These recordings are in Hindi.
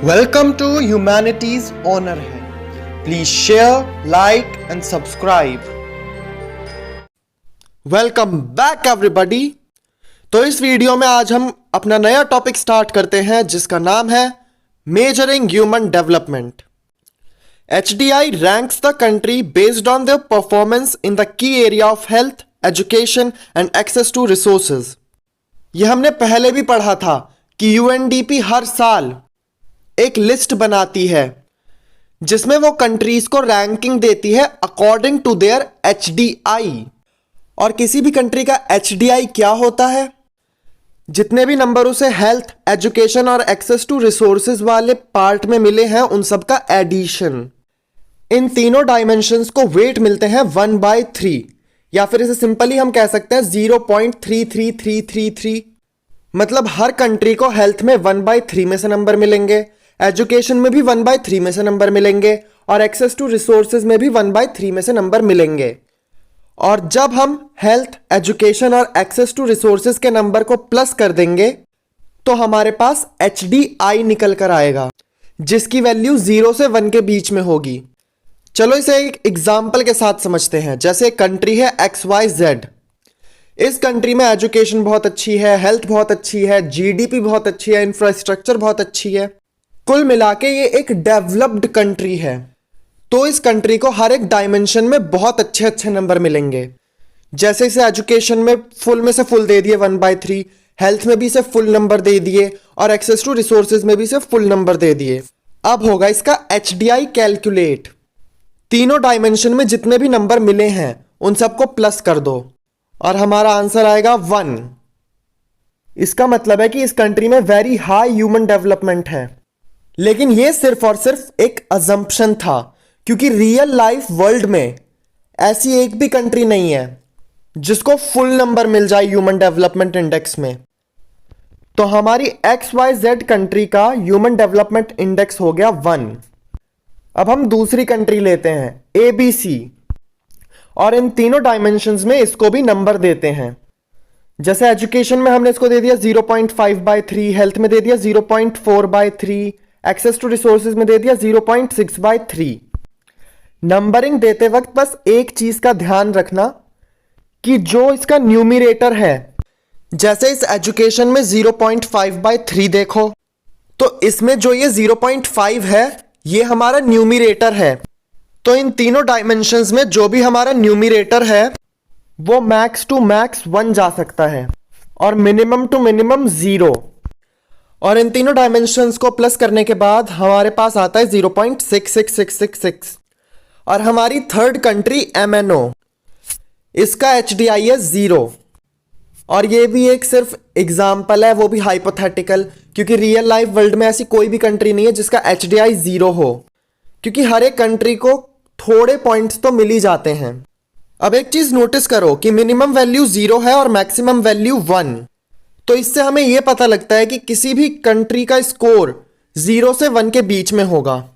वेलकम टू ह्यूमैनिटीज ऑनर है। Please share, like and subscribe. Welcome back everybody. तो इस वीडियो में आज हम अपना नया टॉपिक स्टार्ट करते हैं जिसका नाम है measuring human development. HDI ranks the country based on their performance in the key area of health, education and access to resources। ये हमने पहले भी पढ़ा था कि UNDP हर साल एक लिस्ट बनाती है जिसमें वो कंट्रीज को रैंकिंग देती है अकॉर्डिंग टू देयर HDI। और किसी भी कंट्री का HDI क्या होता है? जितने भी नंबर उसे हेल्थ, एजुकेशन और एक्सेस टू रिसोर्सेज वाले पार्ट में मिले हैं उन सब का एडिशन। इन तीनों डायमेंशंस को वेट मिलते हैं 1/3 या फिर इसे सिंपली हम कह सकते हैं 0.33333। मतलब हर कंट्री को हेल्थ में 1/3 में से नंबर मिलेंगे, एजुकेशन में भी 1/3 में से नंबर मिलेंगे और एक्सेस टू रिसोर्सेज में भी 1/3 में से नंबर मिलेंगे। और जब हम हेल्थ, एजुकेशन और एक्सेस टू रिसोर्सेज के नंबर को प्लस कर देंगे तो हमारे पास HDI निकल कर आएगा जिसकी वैल्यू 0 से 1 के बीच में होगी। चलो इसे एक एग्जाम्पल के साथ समझते हैं। जैसे एक कंट्री है XYZ। इस कंट्री में एजुकेशन बहुत अच्छी है, हेल्थ बहुत अच्छी है, GDP बहुत अच्छी है, इंफ्रास्ट्रक्चर बहुत अच्छी है। कुल मिला के ये एक डेवलप्ड कंट्री है। तो इस कंट्री को हर एक डायमेंशन में बहुत अच्छे अच्छे नंबर मिलेंगे। जैसे इसे एजुकेशन में से फुल दे दिए 1/3, हेल्थ में भी इसे फुल नंबर दे दिए और एक्सेस टू रिसोर्सेज में भी इसे फुल नंबर दे दिए। अब होगा इसका HDI कैलकुलेट। तीनों डायमेंशन में जितने भी नंबर मिले हैं उन सबको प्लस कर दो और हमारा आंसर आएगा 1। इसका मतलब है कि इस कंट्री में वेरी हाई ह्यूमन डेवलपमेंट है। लेकिन यह सिर्फ और सिर्फ एक अजम्पशन था क्योंकि रियल लाइफ वर्ल्ड में ऐसी एक भी कंट्री नहीं है जिसको फुल नंबर मिल जाए ह्यूमन डेवलपमेंट इंडेक्स में। तो हमारी XYZ कंट्री का ह्यूमन डेवलपमेंट इंडेक्स हो गया 1। अब हम दूसरी कंट्री लेते हैं ABC और इन तीनों डायमेंशंस में इसको भी नंबर देते हैं। जैसे एजुकेशन में हमने इसको दे दिया 0.5/3, हेल्थ में दे दिया 0.4/3, एक्सेस टू रिसोर्सेज में दे दिया 0.6/3। नंबरिंग देते वक्त बस एक चीज का ध्यान रखना कि जो इसका न्यूमरेटर है, जैसे इस एजुकेशन में 0.5/3 देखो तो इसमें जो ये 0.5 है ये हमारा न्यूमरेटर है। तो इन तीनों डायमेंशंस में जो भी हमारा न्यूमरेटर है वो मैक्स टू मैक्स 1 जा सकता है और मिनिमम टू मिनिमम 0। और इन तीनों डायमेंशंस को प्लस करने के बाद हमारे पास आता है 0.66666। और हमारी थर्ड कंट्री MNO, इसका HDI है 0। और ये भी एक सिर्फ एग्जाम्पल है, वो भी हाइपोथेटिकल, क्योंकि रियल लाइफ वर्ल्ड में ऐसी कोई भी कंट्री नहीं है जिसका HDI 0 हो, क्योंकि हर एक कंट्री को थोड़े पॉइंट्स तो मिल ही जाते हैं। अब एक चीज नोटिस करो कि मिनिमम वैल्यू 0 है और मैक्सिमम वैल्यू 1। तो इससे हमें यह पता लगता है कि किसी भी कंट्री का स्कोर 0 से 1 के बीच में होगा।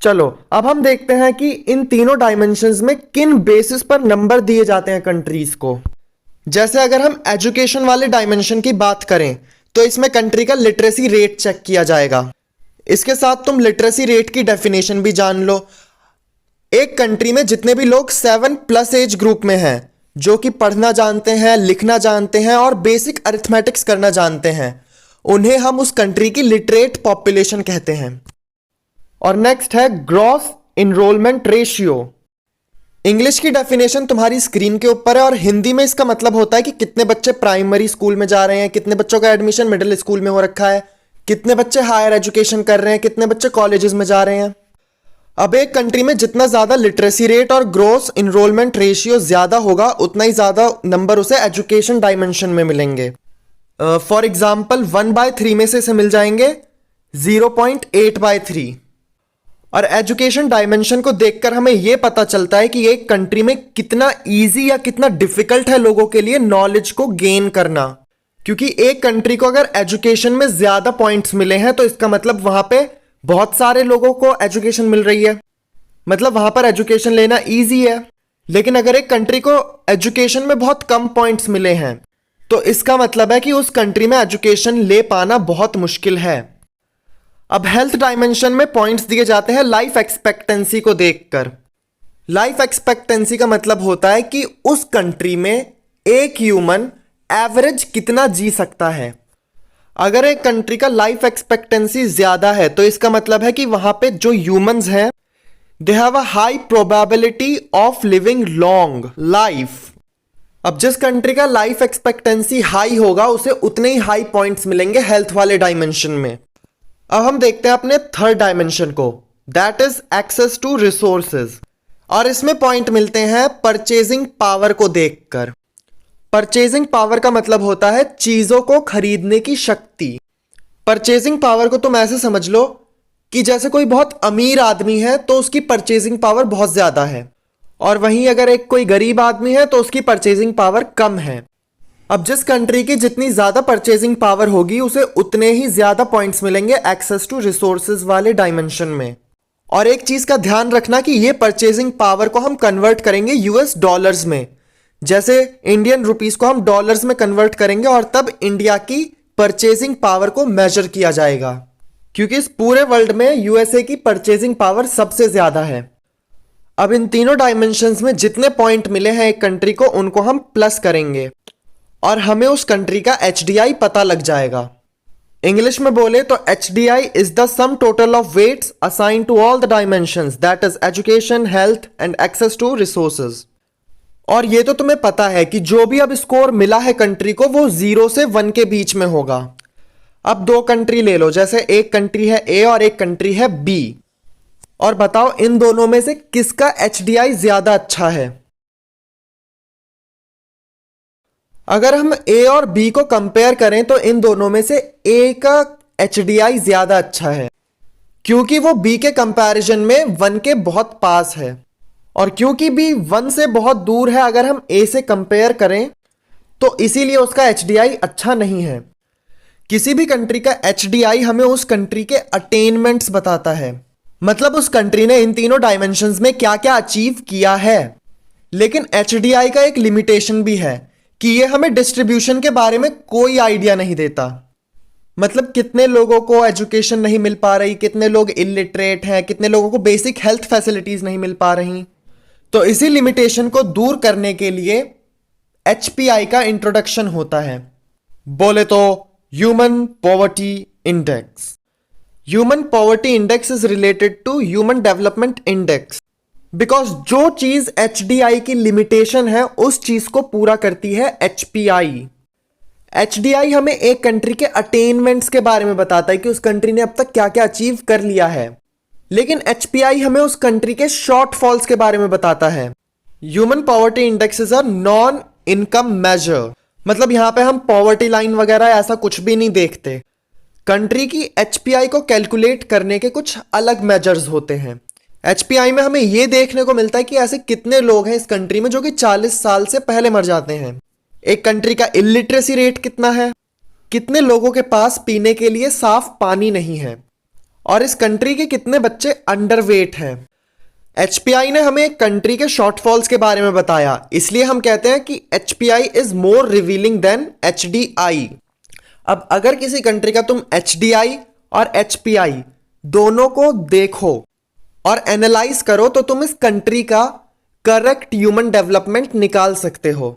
चलो अब हम देखते हैं कि इन तीनों डायमेंशंस में किन बेसिस पर नंबर दिए जाते हैं कंट्रीज को। जैसे अगर हम एजुकेशन वाले डायमेंशन की बात करें तो इसमें कंट्री का लिटरेसी रेट चेक किया जाएगा। इसके साथ तुम लिटरेसी रेट की डेफिनेशन भी जान लो। एक कंट्री में जितने भी लोग 7+ एज ग्रुप में हैं, जो कि पढ़ना जानते हैं, लिखना जानते हैं और बेसिक अरिथमेटिक्स करना जानते हैं, उन्हें हम उस कंट्री की लिटरेट पॉपुलेशन कहते हैं। और नेक्स्ट है ग्रॉस इनरोलमेंट रेशियो। इंग्लिश की डेफिनेशन तुम्हारी स्क्रीन के ऊपर है और हिंदी में इसका मतलब होता है कि कितने बच्चे प्राइमरी स्कूल में जा रहे हैं, कितने बच्चों का एडमिशन मिडिल स्कूल में हो रखा है, कितने बच्चे हायर एजुकेशन कर रहे हैं, कितने बच्चे कॉलेजेस में जा रहे हैं। अब एक कंट्री में जितना ज्यादा लिटरेसी रेट और ग्रॉस इनरोलमेंट रेशियो ज्यादा होगा उतना ही ज्यादा नंबर उसे एजुकेशन डायमेंशन में मिलेंगे। फॉर एग्जाम्पल 1/3 में से इसे मिल जाएंगे 0.8/3। और एजुकेशन डायमेंशन को देखकर हमें यह पता चलता है कि एक कंट्री में कितना इजी या कितना डिफिकल्ट है लोगों के लिए नॉलेज को गेन करना। क्योंकि एक कंट्री को अगर एजुकेशन में ज्यादा पॉइंट्स मिले हैं तो इसका मतलब वहां पे बहुत सारे लोगों को एजुकेशन मिल रही है, मतलब वहां पर एजुकेशन लेना इजी है। लेकिन अगर एक कंट्री को एजुकेशन में बहुत कम पॉइंट्स मिले हैं तो इसका मतलब है कि उस कंट्री में एजुकेशन ले पाना बहुत मुश्किल है। अब हेल्थ डायमेंशन में पॉइंट्स दिए जाते हैं लाइफ एक्सपेक्टेंसी को देखकर। लाइफ एक्सपेक्टेंसी का मतलब होता है कि उस कंट्री में एक ह्यूमन एवरेज कितना जी सकता है। अगर एक कंट्री का लाइफ एक्सपेक्टेंसी ज्यादा है तो इसका मतलब है कि वहां पे जो ह्यूमंस हैं they have a high probability of living long life. अब जिस कंट्री का लाइफ एक्सपेक्टेंसी हाई होगा उसे उतने ही हाई पॉइंट्स मिलेंगे हेल्थ वाले डायमेंशन में। अब हम देखते हैं अपने थर्ड डायमेंशन को, that is access to resources. और इसमें पॉइंट मिलते हैं परचेजिंग पावर को देखकर। परचेजिंग पावर का मतलब होता है चीजों को खरीदने की शक्ति। परचेजिंग पावर को तुम ऐसे समझ लो कि जैसे कोई बहुत अमीर आदमी है तो उसकी परचेजिंग पावर बहुत ज्यादा है, और वहीं अगर एक कोई गरीब आदमी है तो उसकी परचेजिंग पावर कम है। अब जिस कंट्री की जितनी ज्यादा परचेजिंग पावर होगी उसे उतने ही ज्यादा पॉइंट्स मिलेंगे एक्सेस टू रिसोर्सेज वाले डायमेंशन में। और एक चीज का ध्यान रखना कि ये परचेजिंग पावर को हम कन्वर्ट करेंगे यूएस डॉलर्स में। जैसे इंडियन रुपीस को हम डॉलर्स में कन्वर्ट करेंगे और तब इंडिया की परचेजिंग पावर को मेजर किया जाएगा, क्योंकि इस पूरे वर्ल्ड में यूएसए की परचेजिंग पावर सबसे ज्यादा है। अब इन तीनों डायमेंशंस में जितने पॉइंट मिले हैं एक कंट्री को उनको हम प्लस करेंगे और हमें उस कंट्री का एचडीआई पता लग जाएगा। इंग्लिश में बोले तो HDI is the sum total of weights assign to all the dimensions, that is education, health and access to resources. और ये तो तुम्हें पता है कि जो भी अब स्कोर मिला है कंट्री को वो 0 से 1 के बीच में होगा। अब दो कंट्री ले लो, जैसे एक कंट्री है A और एक कंट्री है B, और बताओ इन दोनों में से किसका HDI ज्यादा अच्छा है। अगर हम A और B को कंपेयर करें तो इन दोनों में से A का HDI ज्यादा अच्छा है, क्योंकि वो B के कंपैरिजन में 1 के बहुत पास है, और क्योंकि B 1 से बहुत दूर है अगर हम A से कंपेयर करें तो इसीलिए उसका HDI अच्छा नहीं है। किसी भी कंट्री का HDI हमें उस कंट्री के अटेनमेंट्स बताता है, मतलब उस कंट्री ने इन तीनों डायमेंशंस में क्या क्या अचीव किया है। लेकिन HDI का एक लिमिटेशन भी है कि ये हमें डिस्ट्रीब्यूशन के बारे में कोई आइडिया नहीं देता, मतलब कितने लोगों को एजुकेशन नहीं मिल पा रही, कितने लोग इलिटरेट हैं, कितने लोगों को बेसिक हेल्थ फैसिलिटीज नहीं मिल पा रही। तो इसी लिमिटेशन को दूर करने के लिए HPI का इंट्रोडक्शन होता है। बोले तो human poverty index. Human poverty index is related to human development index, because जो चीज HDI की लिमिटेशन है उस चीज को पूरा करती है HPI। HDI हमें एक कंट्री के अटेनमेंट्स के बारे में बताता है कि उस कंट्री ने अब तक क्या क्या अचीव कर लिया है, लेकिन HPI हमें उस कंट्री के शॉर्टफॉल्स के बारे में बताता है। Human poverty index is a non income measure, मतलब यहां पे हम पॉवर्टी लाइन वगैरह ऐसा कुछ भी नहीं देखते। कंट्री की HPI को कैलकुलेट करने के कुछ अलग मेजर्स होते हैं। HPI में हमें यह देखने को मिलता है कि ऐसे कितने लोग हैं इस कंट्री में जो कि 40 साल से पहले मर जाते हैं। एक कंट्री का इलिटरेसी रेट कितना है, कितने लोगों के पास पीने के लिए साफ पानी नहीं है, और इस कंट्री के कितने बच्चे अंडरवेट हैं। HPI ने हमें एक कंट्री के शॉर्टफॉल्स के बारे में बताया, इसलिए हम कहते हैं कि HPI is more revealing than HDI। अब अगर किसी कंट्री का तुम HDI और HPI दोनों को देखो और एनालाइज करो तो तुम इस कंट्री का करेक्ट ह्यूमन डेवलपमेंट निकाल सकते हो।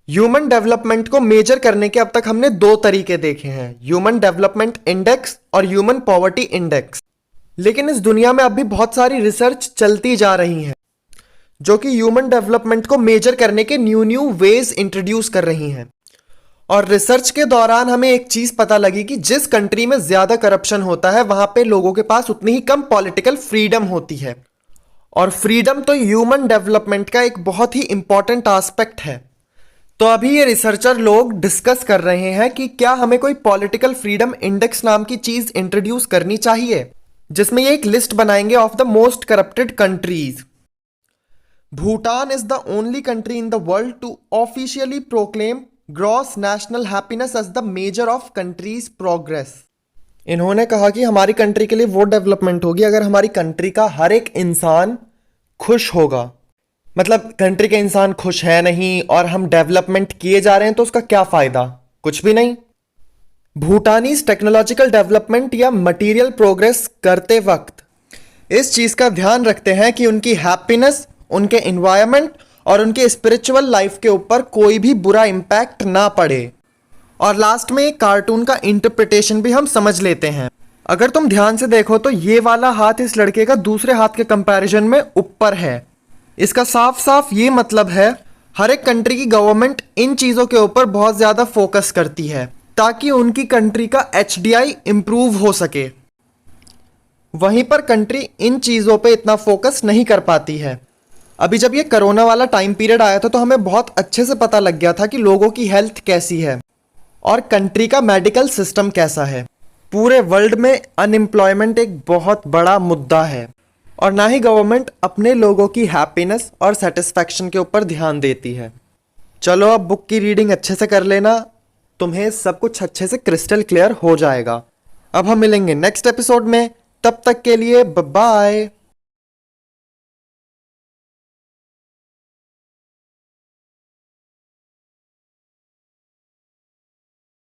ह्यूमन डेवलपमेंट को मेजर करने के अब तक हमने दो तरीके देखे हैं, ह्यूमन डेवलपमेंट इंडेक्स और ह्यूमन पॉवर्टी इंडेक्स। लेकिन इस दुनिया में अब भी बहुत सारी रिसर्च चलती जा रही है जो कि ह्यूमन डेवलपमेंट को मेजर करने के न्यू वेज इंट्रोड्यूस कर रही हैं। और रिसर्च के दौरान हमें एक चीज पता लगी कि जिस कंट्री में ज्यादा करप्शन होता है वहां पे लोगों के पास उतनी ही कम पॉलिटिकल फ्रीडम होती है, और फ्रीडम तो ह्यूमन डेवलपमेंट का एक बहुत ही इंपॉर्टेंट एस्पेक्ट है। तो अभी ये रिसर्चर लोग डिस्कस कर रहे हैं कि क्या हमें कोई पॉलिटिकल फ्रीडम इंडेक्स नाम की चीज इंट्रोड्यूस करनी चाहिए, जिसमें ये एक लिस्ट बनाएंगे of the most corrupted countries. Bhutan is the only country in the world to officially proclaim gross national happiness as the measure of countries progress. इन्होंने कहा कि हमारी कंट्री के लिए वो डेवलपमेंट होगी अगर हमारी कंट्री का हर एक इंसान खुश होगा। मतलब कंट्री के इंसान खुश है नहीं और हम डेवलपमेंट किए जा रहे हैं तो उसका क्या फायदा, कुछ भी नहीं। भूटानीज टेक्नोलॉजिकल डेवलपमेंट या मटेरियल प्रोग्रेस करते वक्त इस चीज़ का ध्यान रखते हैं कि उनकी हैप्पीनेस, उनके इन्वायरमेंट और उनके स्पिरिचुअल लाइफ के ऊपर कोई भी बुरा इम्पैक्ट ना पड़े। और लास्ट में एक कार्टून का इंटरप्रिटेशन भी हम समझ लेते हैं। अगर तुम ध्यान से देखो तो ये वाला हाथ इस लड़के का दूसरे हाथ के कंपैरिजन में ऊपर है। इसका साफ साफ ये मतलब है हर एक कंट्री की गवर्नमेंट इन चीज़ों के ऊपर बहुत ज़्यादा फोकस करती है ताकि उनकी कंट्री का HDI इम्प्रूव हो सके। वहीं पर कंट्री इन चीज़ों पे इतना फोकस नहीं कर पाती है। अभी जब ये कोरोना वाला टाइम पीरियड आया था तो हमें बहुत अच्छे से पता लग गया था कि लोगों की हेल्थ कैसी है और कंट्री का मेडिकल सिस्टम कैसा है। पूरे वर्ल्ड में अनएम्प्लॉयमेंट एक बहुत बड़ा मुद्दा है और ना ही गवर्नमेंट अपने लोगों की हैप्पीनेस और सेटिस्फैक्शन के ऊपर ध्यान देती है। चलो अब बुक की रीडिंग अच्छे से कर लेना, तुम्हें सब कुछ अच्छे से क्रिस्टल क्लियर हो जाएगा। अब हम मिलेंगे नेक्स्ट एपिसोड में, तब तक के लिए बाय।